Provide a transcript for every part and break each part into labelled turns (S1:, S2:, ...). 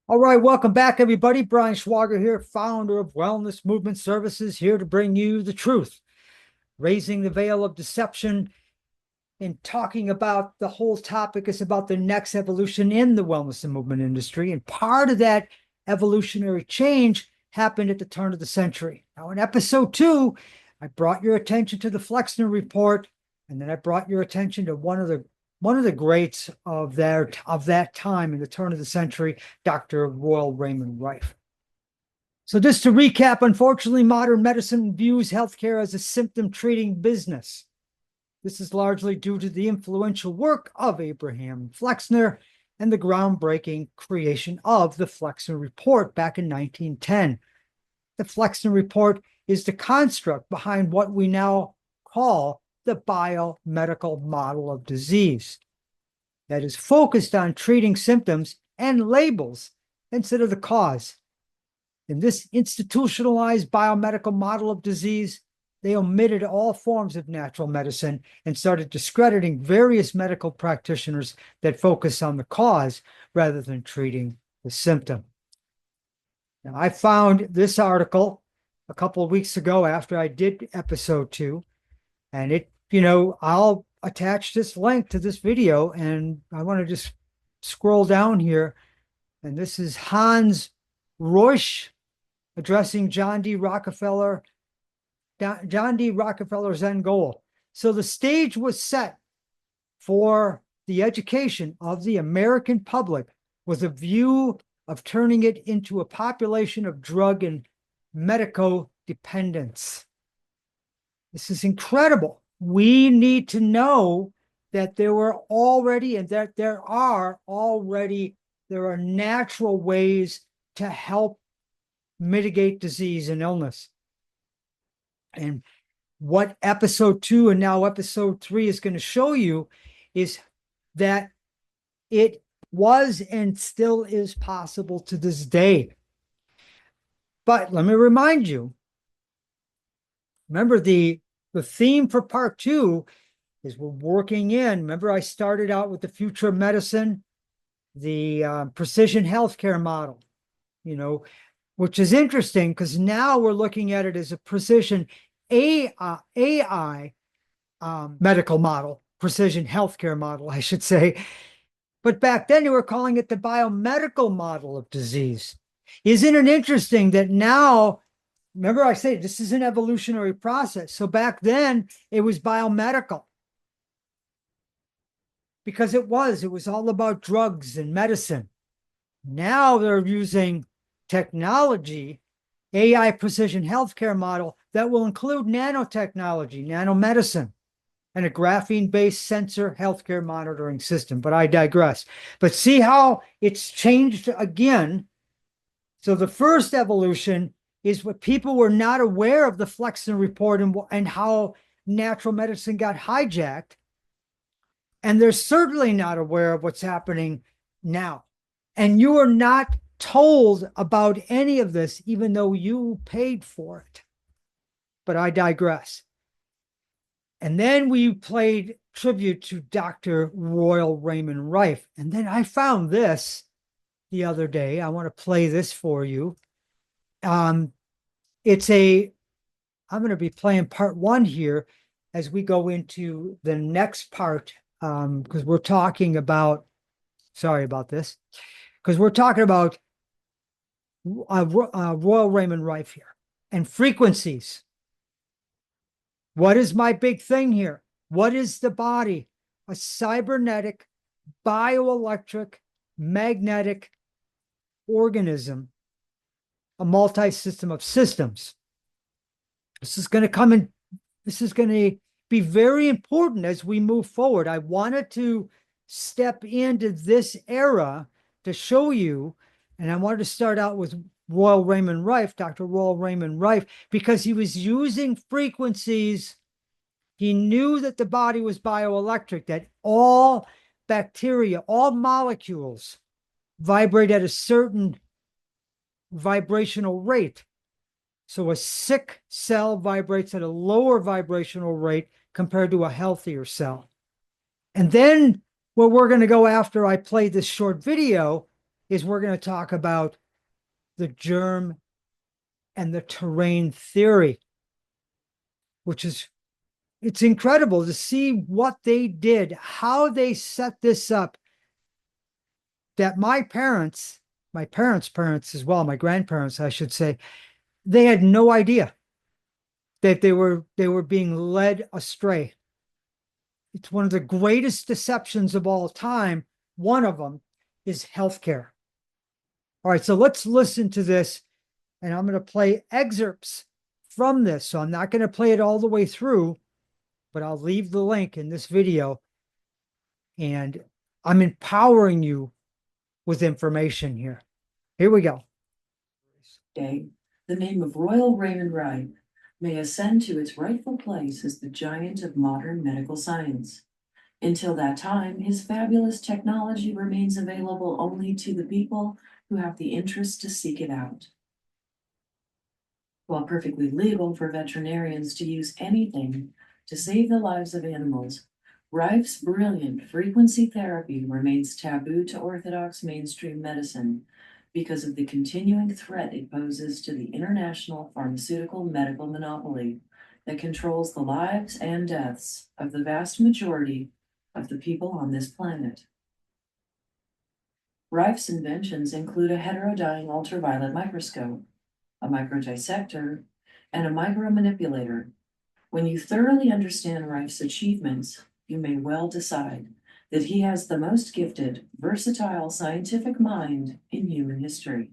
S1: All right, welcome back, everybody. Brian Schwager here, founder of Wellness Movement Services, here to bring you the truth, raising the veil of deception, and talking about the whole topic is about the next evolution in the wellness and movement industry. And part of that evolutionary change happened at the turn of the century. Now, in episode 2, I brought your attention to the Flexner Report, and then I brought your attention to one of the greats of that time in the turn of the century, Dr. Royal Raymond Rife. So just to recap, unfortunately, modern medicine views healthcare as a symptom treating business. This is largely due to the influential work of Abraham Flexner and the groundbreaking creation of the Flexner Report back in 1910. The Flexner Report is the construct behind what we now call the biomedical model of disease that is focused on treating symptoms and labels instead of the cause. In this institutionalized biomedical model of disease, they omitted all forms of natural medicine and started discrediting various medical practitioners that focus on the cause rather than treating the symptom. Now, I found this article a couple of weeks ago after I did episode 2, and I'll attach this link to this video, and I want to just scroll down here, and this is Hans Reusch addressing John D. Rockefeller's end goal. So the stage was set for the education of the American public with a view of turning it into a population of drug and medico dependence. This is incredible. We need to know that there are natural ways to help mitigate disease and illness. And what episode 2 and now episode 3 is going to show you is that it was and still is possible to this day. But let me remind you, remember the theme for part 2 is we're working in, remember I started out with the future of medicine, the precision healthcare model, which is interesting because now we're looking at it as a precision AI medical model, precision healthcare model, I should say. But back then, they were calling it the biomedical model of disease. Isn't it interesting that now, remember I say this is an evolutionary process. So back then, it was biomedical because it was all about drugs and medicine. Now they're using technology, AI precision healthcare model that will include nanotechnology, nanomedicine, and a graphene-based sensor healthcare monitoring system. But I digress. But see how it's changed again. So the first evolution is what people were not aware of the Flexner Report and how natural medicine got hijacked. And they're certainly not aware of what's happening now. And you are not told about any of this, even though you paid for it. But I digress. And then we played tribute to Dr. Royal Raymond Rife. And then I found this the other day. I want to play this for you. I'm going to be playing part 1 here as we go into the next part, because we're talking about, sorry about this, because we're talking about Royal Raymond Rife here and frequencies. What is my big thing here? What is the body? A cybernetic, bioelectric, magnetic organism, a multi-system of systems. This is going to be very important as we move forward. I wanted to step into this era to show you, and I wanted to start out with Royal Raymond Rife, Dr. Royal Raymond Rife, because he was using frequencies. He knew that the body was bioelectric, that all bacteria, all molecules vibrate at a certain vibrational rate. So a sick cell vibrates at a lower vibrational rate compared to a healthier cell. And then where we're going to go after I play this short video is we're going to talk about the germ and the terrain theory, which is it's incredible to see what they did, how they set this up. That my parents' parents as well, my grandparents, I should say, they had no idea that they were being led astray. It's one of the greatest deceptions of all time. One of them is healthcare. All right, so let's listen to this, and I'm going to play excerpts from this. So I'm not going to play it all the way through, but I'll leave the link in this video, and I'm empowering you with information here. Here we go.
S2: Day, the name of Royal Raymond Rife may ascend to its rightful place as the giant of modern medical science. Until that time, his fabulous technology remains available only to the people who have the interest to seek it out. While perfectly legal for veterinarians to use anything to save the lives of animals, Rife's brilliant frequency therapy remains taboo to orthodox mainstream medicine because of the continuing threat it poses to the international pharmaceutical medical monopoly that controls the lives and deaths of the vast majority of the people on this planet. Rife's inventions include a heterodyne ultraviolet microscope, a microdissector, and a micromanipulator. When you thoroughly understand Rife's achievements, you may well decide that he has the most gifted, versatile scientific mind in human history.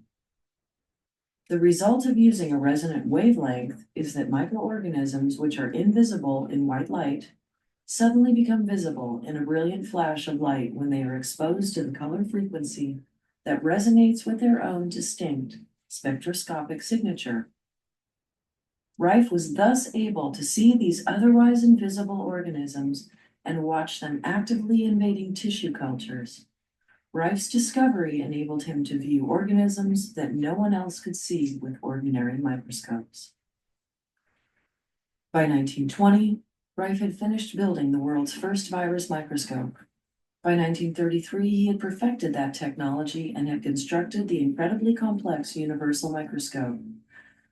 S2: The result of using a resonant wavelength is that microorganisms which are invisible in white light suddenly become visible in a brilliant flash of light when they are exposed to the color frequency that resonates with their own distinct spectroscopic signature. Rife was thus able to see these otherwise invisible organisms and watch them actively invading tissue cultures. Rife's discovery enabled him to view organisms that no one else could see with ordinary microscopes. By 1920, Rife had finished building the world's first virus microscope. By 1933, he had perfected that technology and had constructed the incredibly complex universal microscope,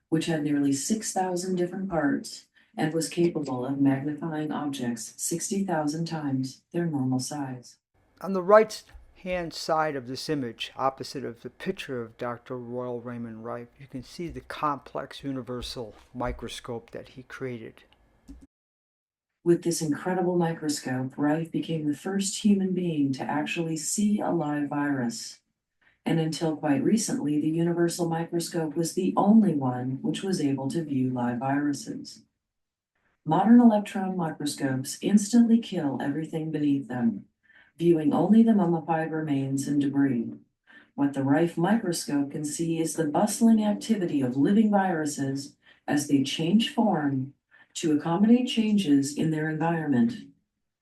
S2: which had nearly 6,000 different parts and was capable of magnifying objects 60,000 times their normal size.
S1: On the right hand side of this image, opposite of the picture of Dr. Royal Raymond Rife, you can see the complex universal microscope that he created.
S2: With this incredible microscope, Rife became the first human being to actually see a live virus. And until quite recently, the universal microscope was the only one which was able to view live viruses. Modern electron microscopes instantly kill everything beneath them, viewing only the mummified remains and debris. What the Rife microscope can see is the bustling activity of living viruses as they change form to accommodate changes in their environment,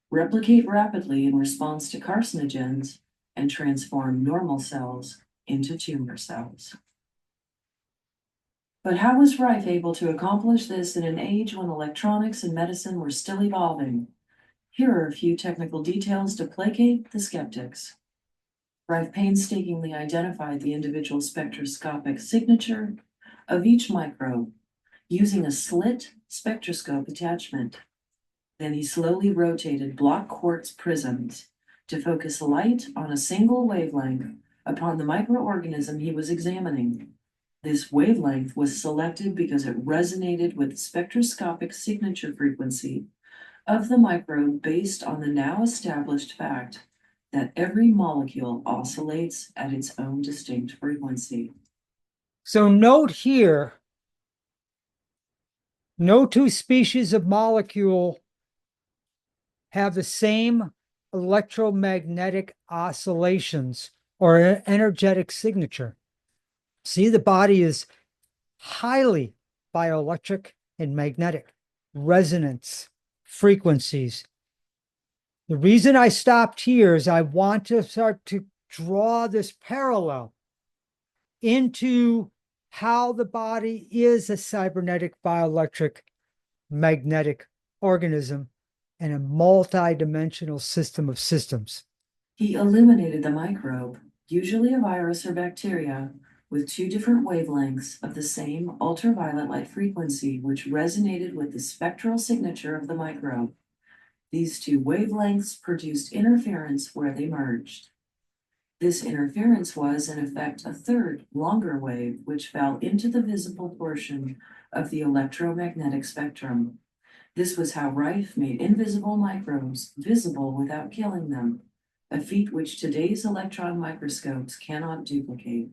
S2: replicate rapidly in response to carcinogens, and transform normal cells into tumor cells. But how was Rife able to accomplish this in an age when electronics and medicine were still evolving? Here are a few technical details to placate the skeptics. Rife painstakingly identified the individual spectroscopic signature of each microbe using a slit spectroscope attachment. Then he slowly rotated block quartz prisms to focus light on a single wavelength upon the microorganism he was examining. This wavelength was selected because it resonated with the spectroscopic signature frequency of the microbe based on the now established fact that every molecule oscillates at its own distinct frequency.
S1: So note here, no two species of molecule have the same electromagnetic oscillations or energetic signature. See, the body is highly bioelectric and magnetic resonance frequencies. The reason I stopped here is I want to start to draw this parallel into how the body is a cybernetic bioelectric magnetic organism and a multi-dimensional system of systems.
S2: He eliminated the microbe usually a virus or bacteria, with two different wavelengths of the same ultraviolet light frequency, which resonated with the spectral signature of the microbe. These two wavelengths produced interference where they merged. This interference was, in effect, a third, longer wave, which fell into the visible portion of the electromagnetic spectrum. This was how Rife made invisible microbes visible without killing them, a feat which today's electron microscopes cannot duplicate.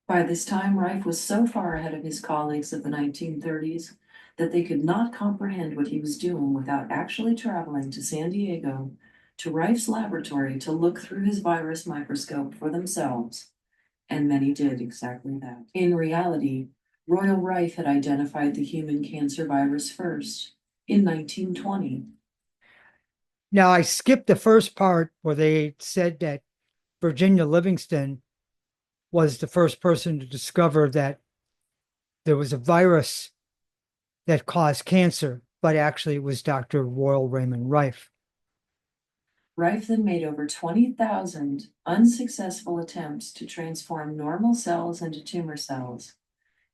S2: By this time, Rife was so far ahead of his colleagues of the 1930s that they could not comprehend what he was doing without actually traveling to San Diego to Rife's laboratory to look through his virus microscope for themselves, and many did exactly that. In reality, Royal Rife had identified the human cancer virus first, in 1920.
S1: Now, I skipped the first part where they said that Virginia Livingston was the first person to discover that there was a virus that caused cancer, but actually it was Dr. Royal Raymond Rife.
S2: Rife then made over 20,000 unsuccessful attempts to transform normal cells into tumor cells.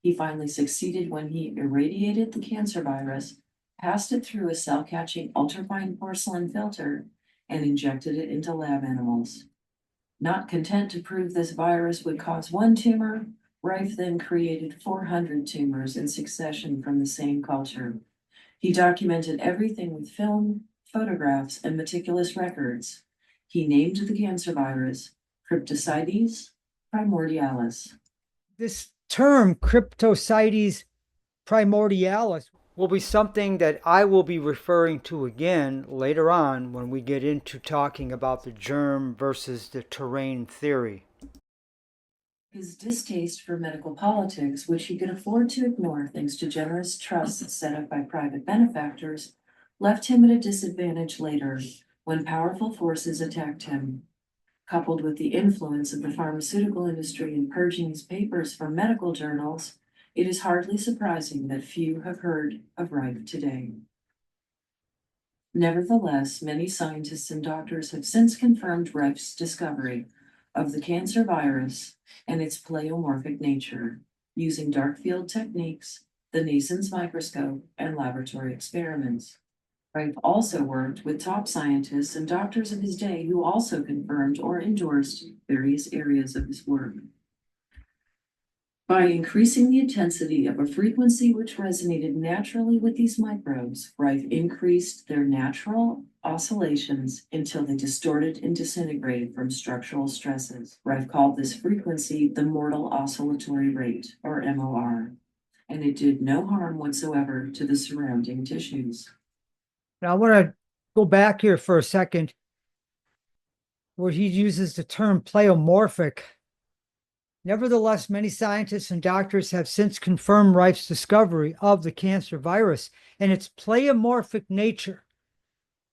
S2: He finally succeeded when he irradiated the cancer virus, passed it through a cell-catching ultrafine porcelain filter, and injected it into lab animals. Not content to prove this virus would cause one tumor, Rife then created 400 tumors in succession from the same culture. He documented everything with film, photographs, and meticulous records. He named the cancer virus Cryptocytes primordialis.
S1: This term, Cryptocytes primordialis, will be something that I will be referring to again later on when we get into talking about the germ versus the terrain theory.
S2: His distaste for medical politics, which he could afford to ignore thanks to generous trusts set up by private benefactors, left him at a disadvantage later when powerful forces attacked him. Coupled with the influence of the pharmaceutical industry in purging his papers from medical journals, it is hardly surprising that few have heard of Rife today. Nevertheless, many scientists and doctors have since confirmed Rife's discovery of the cancer virus and its pleomorphic nature, using dark field techniques, the Nason's microscope, and laboratory experiments. Rife also worked with top scientists and doctors of his day who also confirmed or endorsed various areas of his work. By increasing the intensity of a frequency which resonated naturally with these microbes, Rife increased their natural oscillations until they distorted and disintegrated from structural stresses. Rife called this frequency the mortal oscillatory rate, or MOR, and it did no harm whatsoever to the surrounding tissues.
S1: Now, I want to go back here for a second where he uses the term pleomorphic. Nevertheless, many scientists and doctors have since confirmed Rife's discovery of the cancer virus and its pleomorphic nature.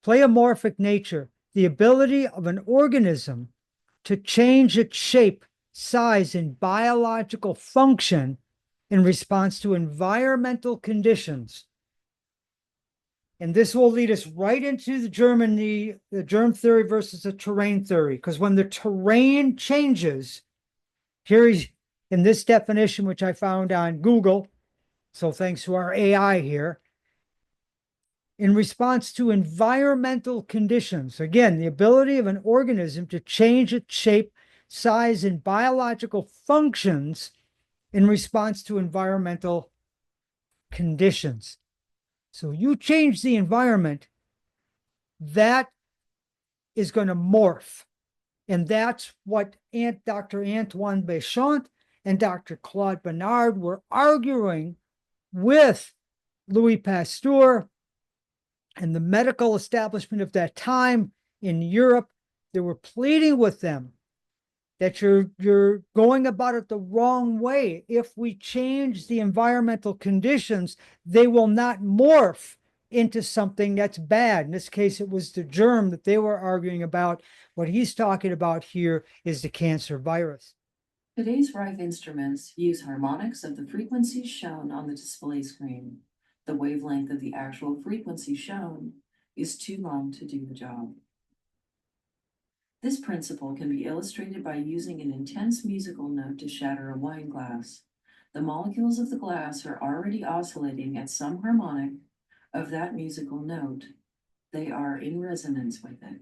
S1: Pleomorphic nature, the ability of an organism to change its shape, size, and biological function in response to environmental conditions. And this will lead us right into the germ theory versus the terrain theory, because when the terrain changes, here is in this definition, which I found on Google, so thanks to our AI here, in response to environmental conditions. Again, the ability of an organism to change its shape, size, and biological functions in response to environmental conditions. So you change the environment, that is going to morph. And that's what Dr. Antoine Béchamp and Dr. Claude Bernard were arguing with Louis Pasteur and the medical establishment of that time in Europe. They were pleading with them that you're going about it the wrong way. If we change the environmental conditions, they will not morph into something that's bad. In this case, it was the germ that they were arguing about. What he's talking about here is the cancer virus.
S2: Today's Rife instruments use harmonics of the frequencies shown on the display screen. The wavelength of the actual frequency shown is too long to do the job. This principle can be illustrated by using an intense musical note to shatter a wine glass. The molecules of the glass are already oscillating at some harmonic of that musical note. They are in resonance with it.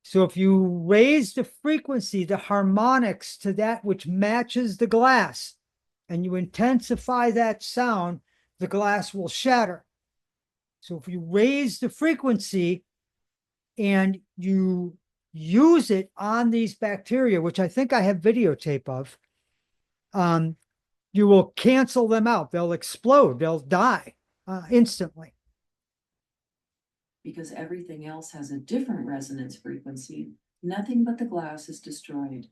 S1: So if you raise the frequency, the harmonics to that which matches the glass, and you intensify that sound, the glass will shatter. So if you raise the frequency and you use it on these bacteria, which I think I have videotape of, you will cancel them out. They'll explode. They'll die instantly.
S2: Because everything else has a different resonance frequency, nothing but the glass is destroyed.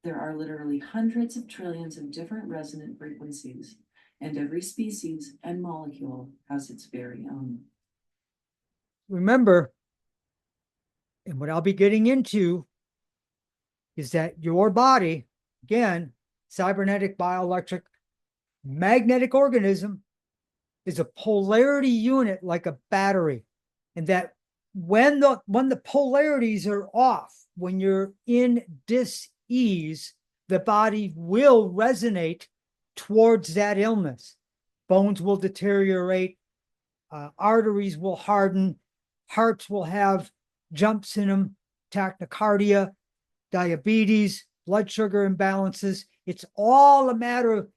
S2: There are literally hundreds of trillions of different resonant frequencies, and every species and molecule has its very own.
S1: Remember, and what I'll be getting into is that your body, again, cybernetic, bioelectric, magnetic organism, is a polarity unit like a battery. And that when the polarities are off, when you're in dis-ease, the body will resonate towards that illness. Bones will deteriorate, arteries will harden, hearts will have jumps in them, tachycardia, diabetes, blood sugar imbalances. It's all a matter of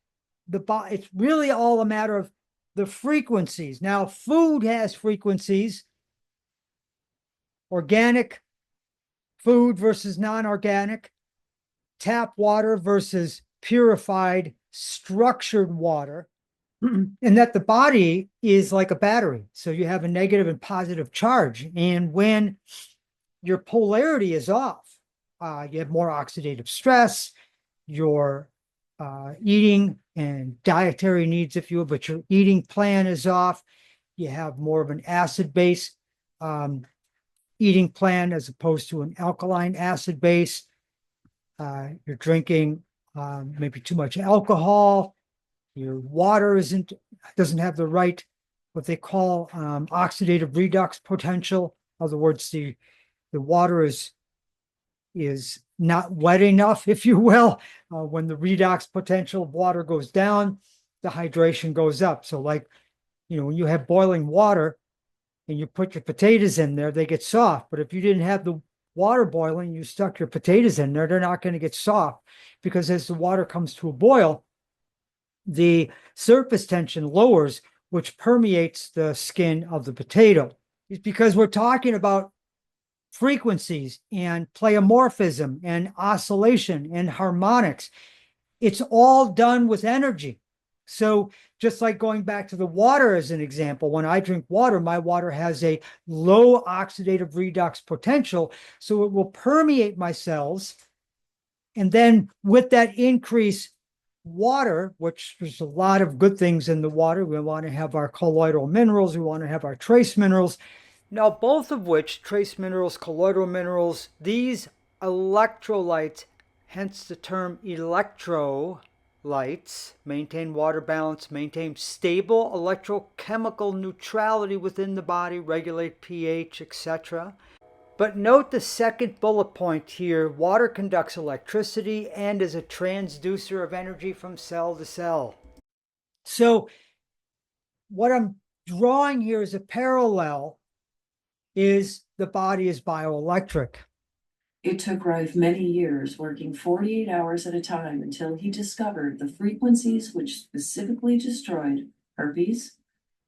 S1: the body. It's really all a matter of the frequencies. Now, food has frequencies. Organic food versus non-organic, tap water versus purified, structured water, and that the body is like a battery. So you have a negative and positive charge. And when your polarity is off, you have more oxidative stress, your eating and dietary needs, if you will, but your eating plan is off. You have more of an acid base eating plan as opposed to an alkaline acid base. You're drinking maybe too much alcohol. Your water doesn't have the right, what they call oxidative redox potential. In other words, the water is not wet enough, if you will. When the redox potential of water goes down, the hydration goes up. So like, when you have boiling water and you put your potatoes in there, they get soft. But if you didn't have the water boiling, you stuck your potatoes in there, they're not going to get soft, because as the water comes to a boil, the surface tension lowers, which permeates the skin of the potato. It's because we're talking about frequencies and pleomorphism and oscillation and harmonics. It's all done with energy. So just like going back to the water as an example, when I drink water, my water has a low oxidative redox potential, so it will permeate my cells. And then with that increased water, which there's a lot of good things in the water, we want to have our colloidal minerals, we want to have our trace minerals. Now, both of which, trace minerals, colloidal minerals, these electrolytes, hence the term electrolytes, maintain water balance, maintain stable electrochemical neutrality within the body, regulate pH, etc. But note the second bullet point here: water conducts electricity and is a transducer of energy from cell to cell. So what I'm drawing here is a parallel is the body is bioelectric.
S2: It took Rife many years, working 48 hours at a time, until he discovered the frequencies which specifically destroyed herpes,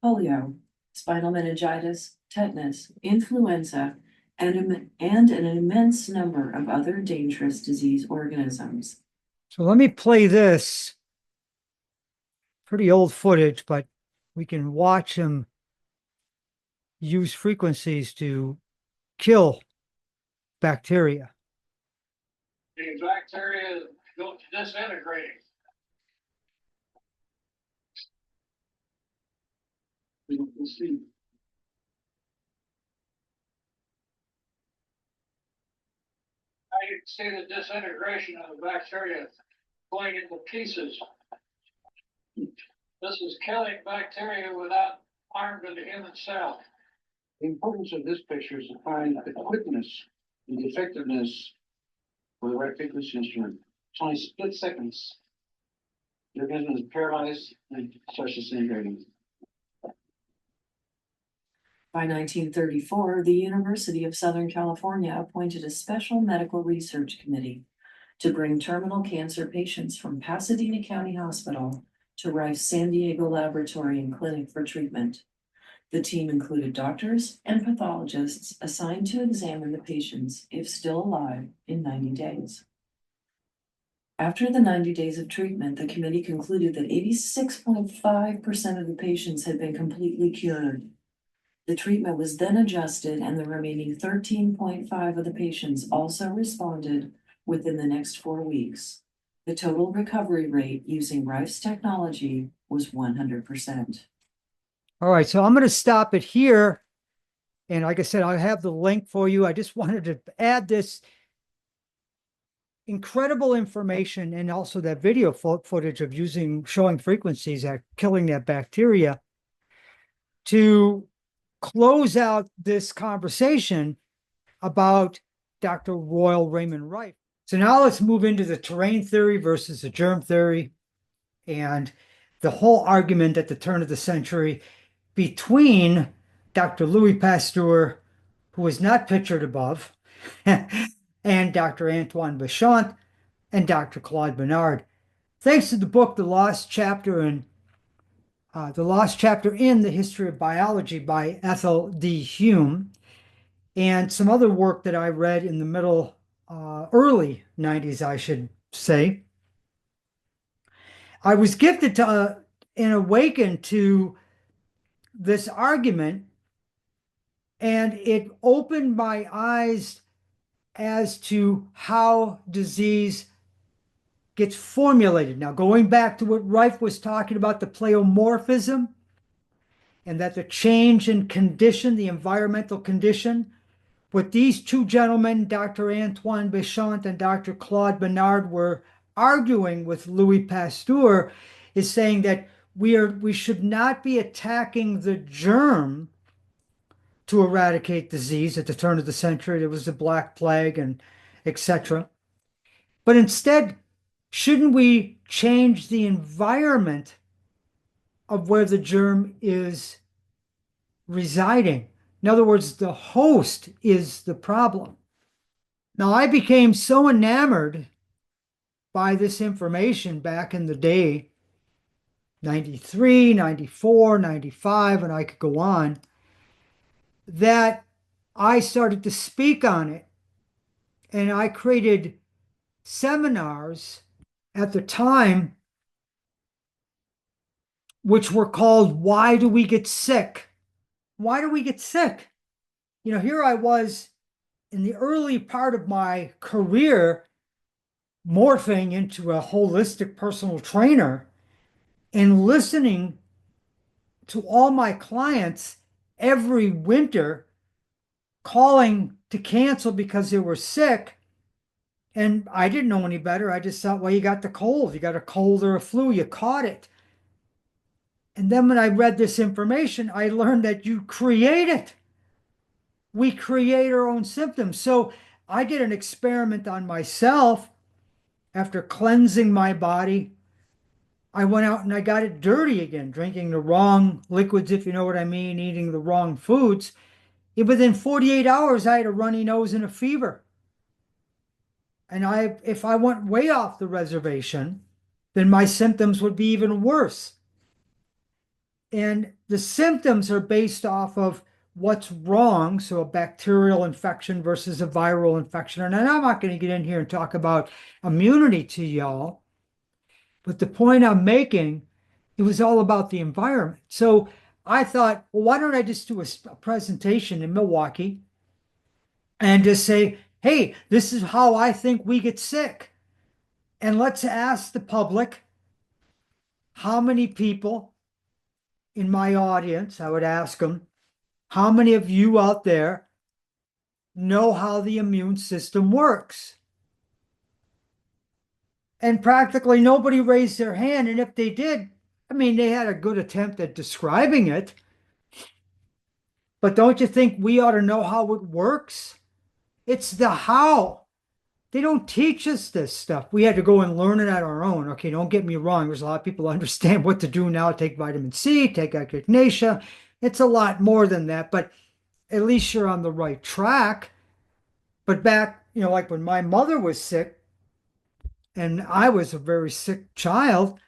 S2: polio, spinal meningitis, tetanus, influenza, and an immense number of other dangerous disease organisms.
S1: So let me play this. Pretty old footage, but we can watch him use frequencies to kill bacteria.
S3: The bacteria go disintegrating. We'll see. Now you can see the disintegration of the bacteria going into pieces. This is killing bacteria without harm to the human cell. The importance of this picture is to find the quickness the effectiveness for the right frequency instrument, it's only split seconds. The organism is paralyzed and starts disintegrating.
S2: By 1934, the University of Southern California appointed a special medical research committee to bring terminal cancer patients from Pasadena County Hospital to Rife's San Diego laboratory and clinic for treatment. The team included doctors and pathologists assigned to examine the patients, if still alive, in 90 days. After the 90 days of treatment, the committee concluded that 86.5% of the patients had been completely cured. The treatment was then adjusted, and the remaining 13.5% of the patients also responded within the next 4 weeks. The total recovery rate using Rife's technology was 100%.
S1: All right, so I'm going to stop it here. And like I said, I have the link for you. I just wanted to add this incredible information and also that video footage of showing frequencies at killing that bacteria to close out this conversation about Dr. Royal Raymond Rife. So now let's move into the terrain theory versus the germ theory and the whole argument at the turn of the century between Dr. Louis Pasteur, who was not pictured above, and Dr. Antoine Béchamp and Dr. Claude Bernard. Thanks to the book, The Lost Chapter in the History of Biology by Ethel D. Hume, and some other work that I read in the early 90s, I should say, I was gifted to and awakened to this argument, and it opened my eyes as to how disease gets formulated. Now, going back to what Rife was talking about, the pleomorphism, and that the change in condition, the environmental condition, what these two gentlemen, Dr. Antoine Béchamp and Dr. Claude Bernard, were arguing with Louis Pasteur is saying that we should not be attacking the germ to eradicate disease. At the turn of the century, there was the Black Plague and etc. But instead, shouldn't we change the environment of where the germ is residing? In other words, the host is the problem. Now, I became so enamored by this information back in the day, 93, 94, 95, and I could go on, that I started to speak on it. And I created seminars at the time, which were called Why Do We Get Sick? Why do we get sick? You know, here I was in the early part of my career morphing into a holistic personal trainer and listening to all my clients every winter calling to cancel because they were sick. And I didn't know any better. I just thought, well, you got the cold. You got a cold or a flu. You caught it. And then when I read this information, I learned that you create it. We create our own symptoms. So I did an experiment on myself. After cleansing my body, I went out and I got it dirty again, drinking the wrong liquids, if you know what I mean, eating the wrong foods. And within 48 hours, I had a runny nose and a fever. And if I went way off the reservation, then my symptoms would be even worse. And the symptoms are based off of what's wrong. So a bacterial infection versus a viral infection. And I'm not going to get in here and talk about immunity to y'all. But the point I'm making, it was all about the environment. So I thought, well, why don't I just do a presentation in Milwaukee and just say, hey, this is how I think we get sick. And let's ask the public how many people in my audience, I would ask them, how many of you out there know how the immune system works? And practically nobody raised their hand. And if they did, I mean, they had a good attempt at describing it. But don't you think we ought to know how it works? It's the how. They don't teach us this stuff. We had to go and learn it at our own. Okay, don't get me wrong. There's a lot of people who understand what to do now. Take vitamin C, take echinacea. It's a lot more than that, but at least you're on the right track. But back, like when my mother was sick and I was a very sick child,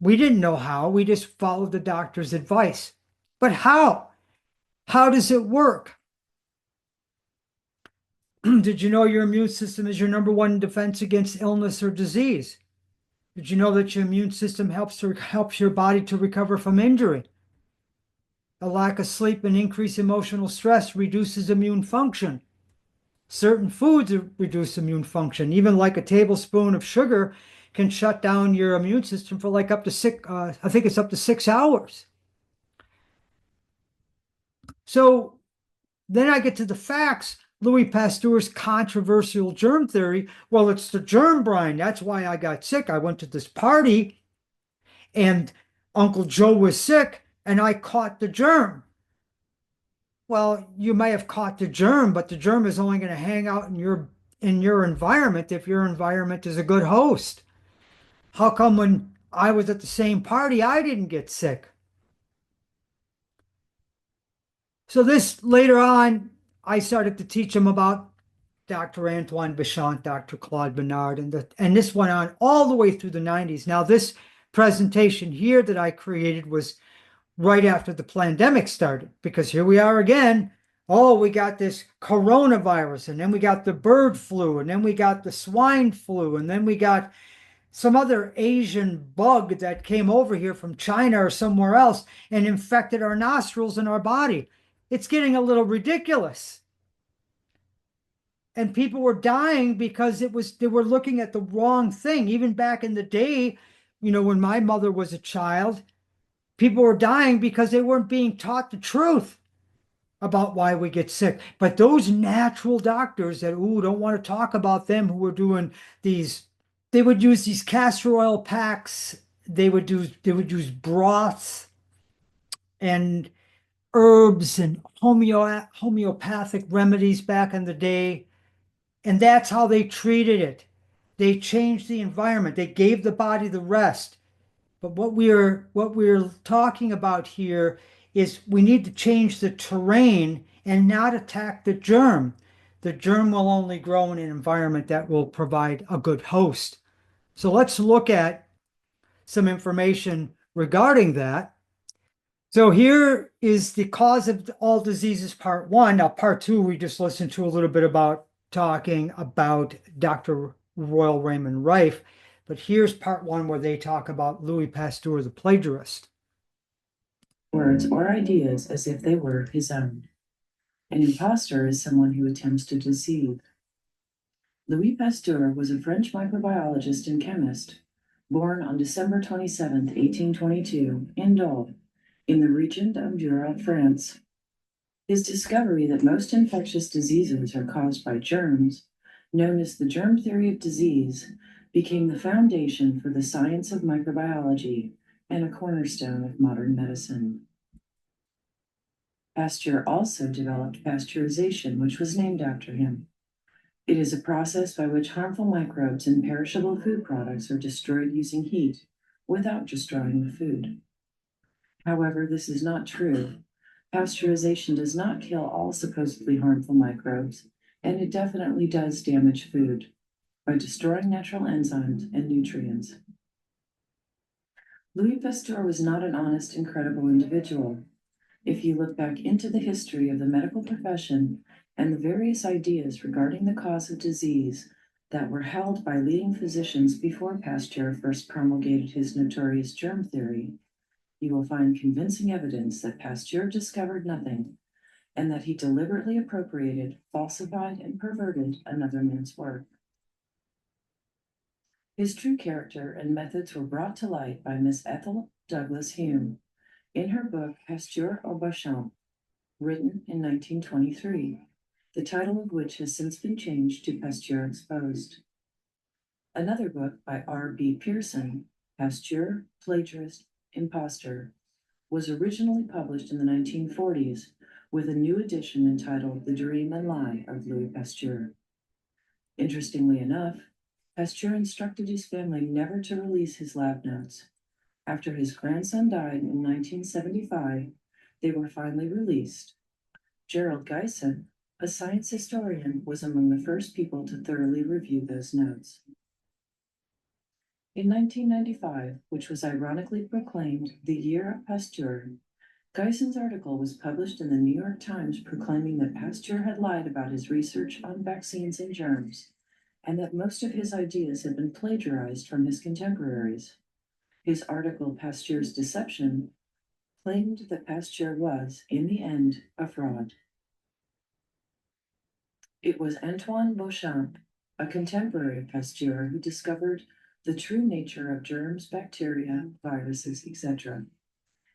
S1: we didn't know how. We just followed the doctor's advice. But how? How does it work? Did you know your immune system is your number one defense against illness or disease? Did you know that your immune system helps your body to recover from injury? A lack of sleep and increased emotional stress reduces immune function. Certain foods reduce immune function. Even like a tablespoon of sugar can shut down your immune system for like up to I think it's up to 6 hours. So then I get to the facts. Louis Pasteur's controversial germ theory. Well, it's the germ, Brian. That's why I got sick. I went to this party and Uncle Joe was sick and I caught the germ. Well, you may have caught the germ, but the germ is only going to hang out in your environment if your environment is a good host. How come when I was at the same party, I didn't get sick? So this later on, I started to teach them about Dr. Antoine Béchamp, Dr. Claude Bernard, and this went on all the way through the 90s. Now, this presentation here that I created was right after the pandemic started, because here we are again. Oh, we got this coronavirus, and then we got the bird flu, and then we got the swine flu, and then we got some other Asian bug that came over here from China or somewhere else and infected our nostrils and our body. It's getting a little ridiculous. And people were dying because they were looking at the wrong thing. Even back in the day, when my mother was a child, people were dying because they weren't being taught the truth about why we get sick. But those natural doctors that don't want to talk about them, who were doing these, they would use these castor oil packs. They would use broths and herbs and homeopathic remedies back in the day. And that's how they treated it. They changed the environment. They gave the body the rest. But what we're talking about here is we need to change the terrain and not attack the germ. The germ will only grow in an environment that will provide a good host. So let's look at some information regarding that. So here is the cause of all diseases, part one. Now, part two, we just listened to a little bit about talking about Dr. Royal Raymond Rife. But here's part one where they talk about Louis Pasteur, the plagiarist.
S2: Words or ideas as if they were his own. An impostor is someone who attempts to deceive. Louis Pasteur was a French microbiologist and chemist, born on December 27, 1822, in Dole, in the region of Jura, France. His discovery that most infectious diseases are caused by germs, known as the germ theory of disease, became the foundation for the science of microbiology and a cornerstone of modern medicine. Pasteur also developed pasteurization, which was named after him. It is a process by which harmful microbes in perishable food products are destroyed using heat without destroying the food. However, this is not true. Pasteurization does not kill all supposedly harmful microbes, and it definitely does damage food by destroying natural enzymes and nutrients. Louis Pasteur was not an honest and credible individual. If you look back into the history of the medical profession and the various ideas regarding the cause of disease that were held by leading physicians before Pasteur first promulgated his notorious germ theory, you will find convincing evidence that Pasteur discovered nothing and that he deliberately appropriated, falsified, and perverted another man's work. His true character and methods were brought to light by Miss Ethel Douglas Hume in her book Pasteur ou Béchamp, written in 1923, the title of which has since been changed to Pasteur Exposed. Another book by R.B. Pearson, Pasteur, Plagiarist, Impostor, was originally published in the 1940s, with a new edition entitled The Dream and Lie of Louis Pasteur. Interestingly enough, Pasteur instructed his family never to release his lab notes. After his grandson died in 1975, they were finally released. Gerald Geisen, a science historian, was among the first people to thoroughly review those notes. In 1995, which was ironically proclaimed the year of Pasteur, Geisen's article was published in the New York Times proclaiming that Pasteur had lied about his research on vaccines and germs, and that most of his ideas had been plagiarized from his contemporaries. His article, Pasteur's Deception, claimed that Pasteur was, in the end, a fraud. It was Antoine Beauchamp, a contemporary of Pasteur, who discovered the true nature of germs, bacteria, viruses, etc.,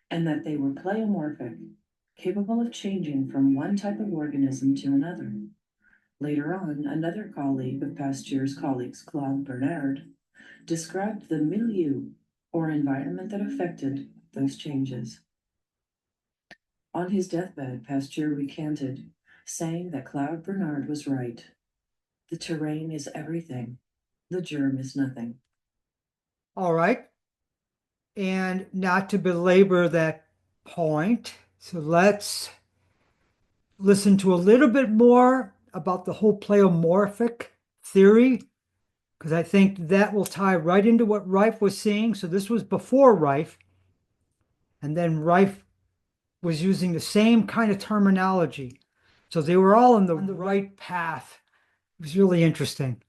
S2: and that they were pleomorphic, capable of changing from one type of organism to another. Later on, another colleague of Pasteur's colleagues, Claude Bernard, described the milieu, or environment that affected those changes. On his deathbed, Pasteur recanted, saying that Claude Bernard was right. The terrain is everything. The germ is nothing.
S1: All right. And not to belabor that point, so let's listen to a little bit more about the whole pleomorphic theory, because I think that will tie right into what Rife was saying. So this was before Rife, and then Rife was using the same kind of terminology. So they were all on the right path. It was really interesting.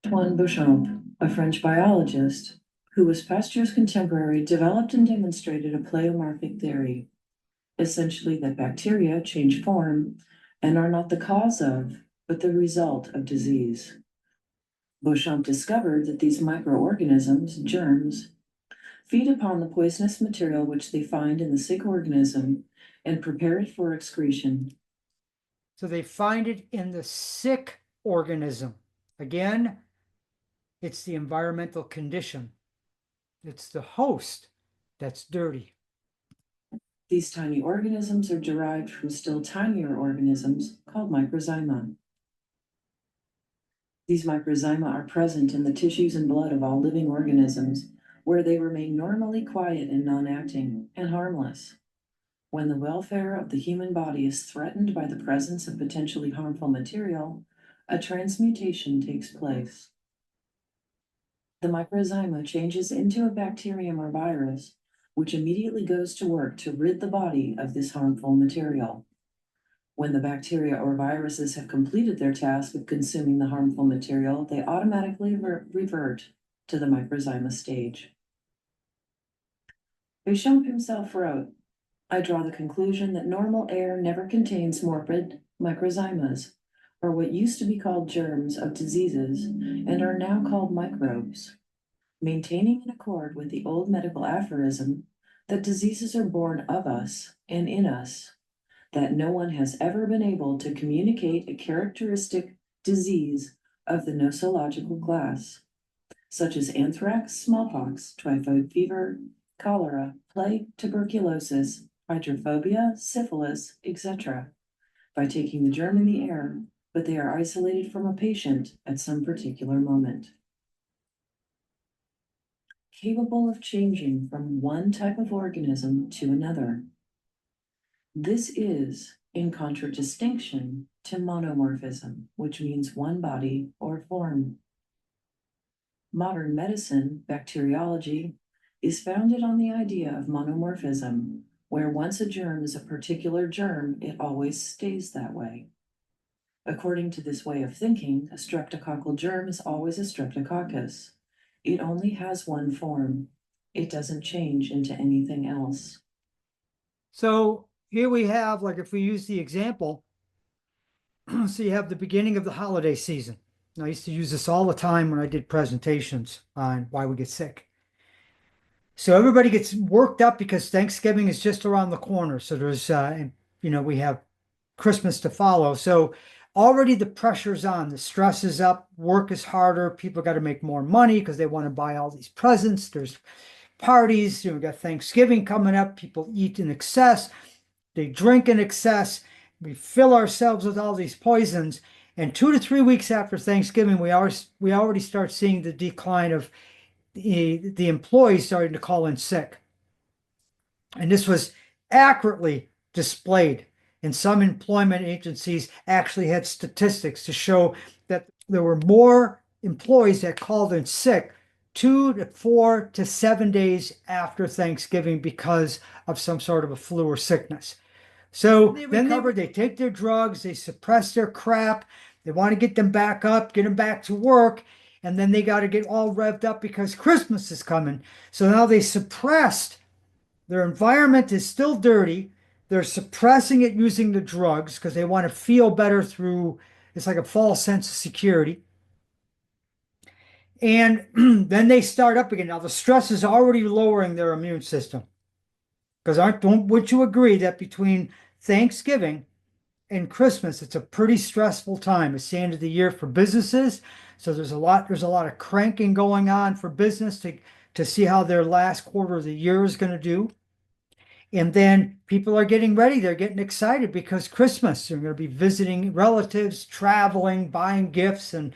S2: Antoine Beauchamp, a French biologist, who was Pasteur's contemporary, developed and demonstrated a pleomorphic theory, essentially that bacteria change form and are not the cause of, but the result of disease. Beauchamp discovered that these microorganisms, germs, feed upon the poisonous material which they find in the sick organism and prepare it for excretion.
S1: So they find it in the sick organism. Again, it's the environmental condition. It's the host that's dirty.
S2: These tiny organisms are derived from still tinier organisms called microzyma. These microzyma are present in the tissues and blood of all living organisms, where they remain normally quiet and non-acting and harmless. When the welfare of the human body is threatened by the presence of potentially harmful material, a transmutation takes place. The microzyma changes into a bacterium or virus, which immediately goes to work to rid the body of this harmful material. When the bacteria or viruses have completed their task of consuming the harmful material, they automatically revert to the microzyma stage. Beauchamp himself wrote, "I draw the conclusion that normal air never contains morbid microzymas, or what used to be called germs of diseases and are now called microbes, maintaining in accord with the old medical aphorism that diseases are born of us and in us, that no one has ever been able to communicate a characteristic disease of the nosological class, such as anthrax, smallpox, typhoid fever, cholera, plague, tuberculosis, hydrophobia, syphilis, etc., by taking the germ in the air, but they are isolated from a patient at some particular moment. Capable of changing from one type of organism to another. This is in contradistinction to monomorphism, which means one body or form. Modern medicine, bacteriology, is founded on the idea of monomorphism, where once a germ is a particular germ, it always stays that way. According to this way of thinking, a streptococcal germ is always a streptococcus. It only has one form. It doesn't change into anything else.
S1: So here we have, like if we use the example, so you have the beginning of the holiday season. I used to use this all the time when I did presentations on why we get sick. So everybody gets worked up because Thanksgiving is just around the corner. So there's, we have Christmas to follow. So already the pressure's on, the stress is up, work is harder. People got to make more money because they want to buy all these presents. There's parties, we got Thanksgiving coming up. People eat in excess. they drink in excess, we fill ourselves with all these poisons, and 2 to 3 weeks after Thanksgiving, we already start seeing the decline of the employees starting to call in sick. And this was accurately displayed. And some employment agencies actually had statistics to show that there were more employees that called in sick 2 to 4 to 7 days after Thanksgiving because of some sort of a flu or sickness. So then they take their drugs, they suppress their crap, they want to get them back up, get them back to work, and then they got to get all revved up because Christmas is coming. So now they suppressed, their environment is still dirty. They're suppressing it using the drugs because they want to feel better through, it's like a false sense of security. And then they start up again. Now the stress is already lowering their immune system. Because would you agree that between Thanksgiving and Christmas, it's a pretty stressful time. It's the end of the year for businesses. So there's a lot of cranking going on for business to see how their last quarter of the year is going to do. And then people are getting ready. They're getting excited because Christmas, they're going to be visiting relatives, traveling, buying gifts. And,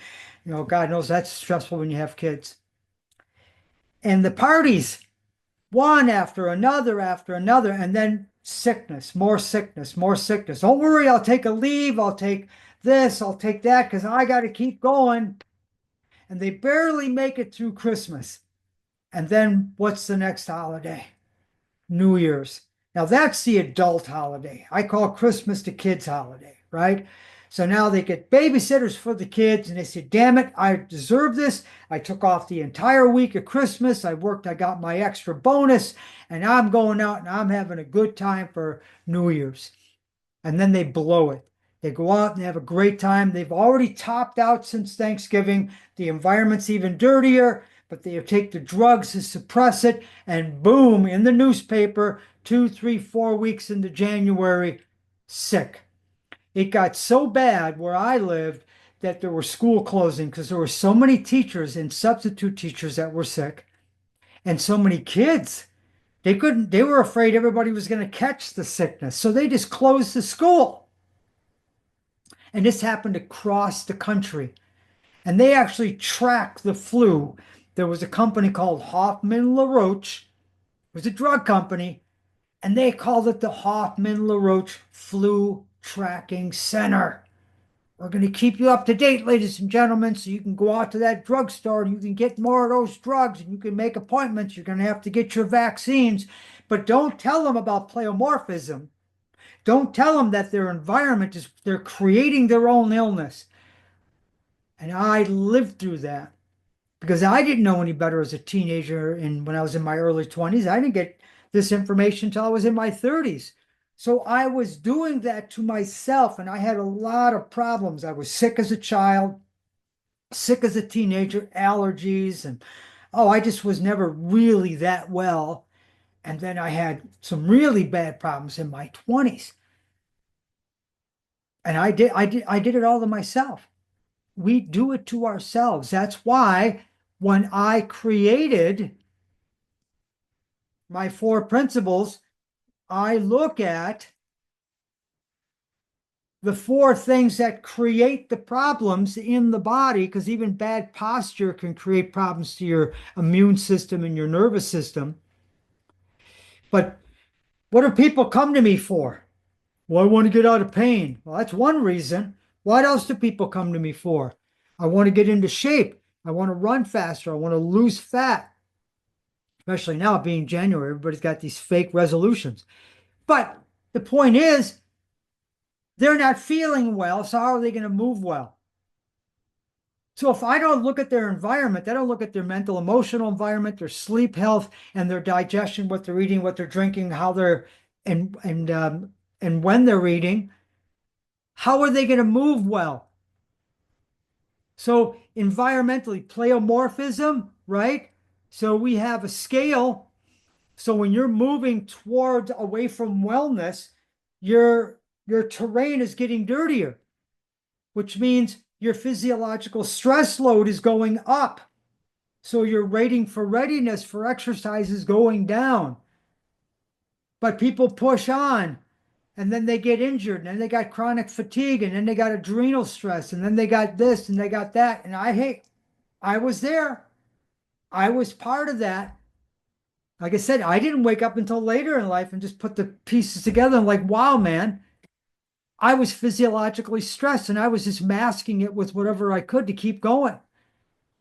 S1: God knows that's stressful when you have kids. And the parties, one after another, and then sickness, more sickness, more sickness. Don't worry, I'll take a leave, I'll take this, I'll take that, because I got to keep going. And they barely make it through Christmas. And then what's the next holiday? New Year's. Now that's the adult holiday. I call Christmas the kids' holiday, right? So now they get babysitters for the kids and they say, damn it, I deserve this. I took off the entire week of Christmas. I worked, I got my extra bonus, and I'm going out and I'm having a good time for New Year's. And then they blow it. They go out and they have a great time. They've already topped out since Thanksgiving. The environment's even dirtier, but they take the drugs to suppress it, and boom, in the newspaper, 2, 3, 4 weeks into January, sick. It got so bad where I lived that there were school closing because there were so many teachers and substitute teachers that were sick, and so many kids. They were afraid everybody was going to catch the sickness. So they just closed the school. And this happened across the country. And they actually tracked the flu. There was a company called Hoffman LaRoche. It was a drug company. And they called it the Hoffman LaRoche Flu Tracking Center. We're going to keep you up to date, ladies and gentlemen, so you can go out to that drugstore and you can get more of those drugs and you can make appointments. You're going to have to get your vaccines. But don't tell them about pleomorphism. Don't tell them that their environment is, they're creating their own illness. And I lived through that because I didn't know any better as a teenager and when I was in my early 20s. I didn't get this information until I was in my 30s. So I was doing that to myself, and I had a lot of problems. I was sick as a child, sick as a teenager, allergies, and I just was never really that well. And then I had some really bad problems in my 20s. And I did it all to myself. We do it to ourselves. That's why when I created my 4 principles, I look at the 4 things that create the problems in the body, because even bad posture can create problems to your immune system and your nervous system. But what do people come to me for? Well, I want to get out of pain. Well, that's one reason. What else do people come to me for? I want to get into shape. I want to run faster. I want to lose fat. Especially now being January, everybody's got these fake resolutions. But the point is, they're not feeling well, so how are they going to move well? So if I don't look at their environment, I don't look at their mental, emotional environment, their sleep health, and their digestion, what they're eating, what they're drinking, how they're, and when they're eating, how are they going to move well? So environmentally, pleomorphism, right? So we have a scale. So when you're moving towards away from wellness, your terrain is getting dirtier, which means your physiological stress load is going up. So your rating for readiness for exercise is going down. But people push on and then they get injured, and then they got chronic fatigue, and then they got adrenal stress, and then they got this and they got that. And I was there. I was part of that. Like I said, I didn't wake up until later in life and just put the pieces together. I'm like, wow, man, I was physiologically stressed and I was just masking it with whatever I could to keep going,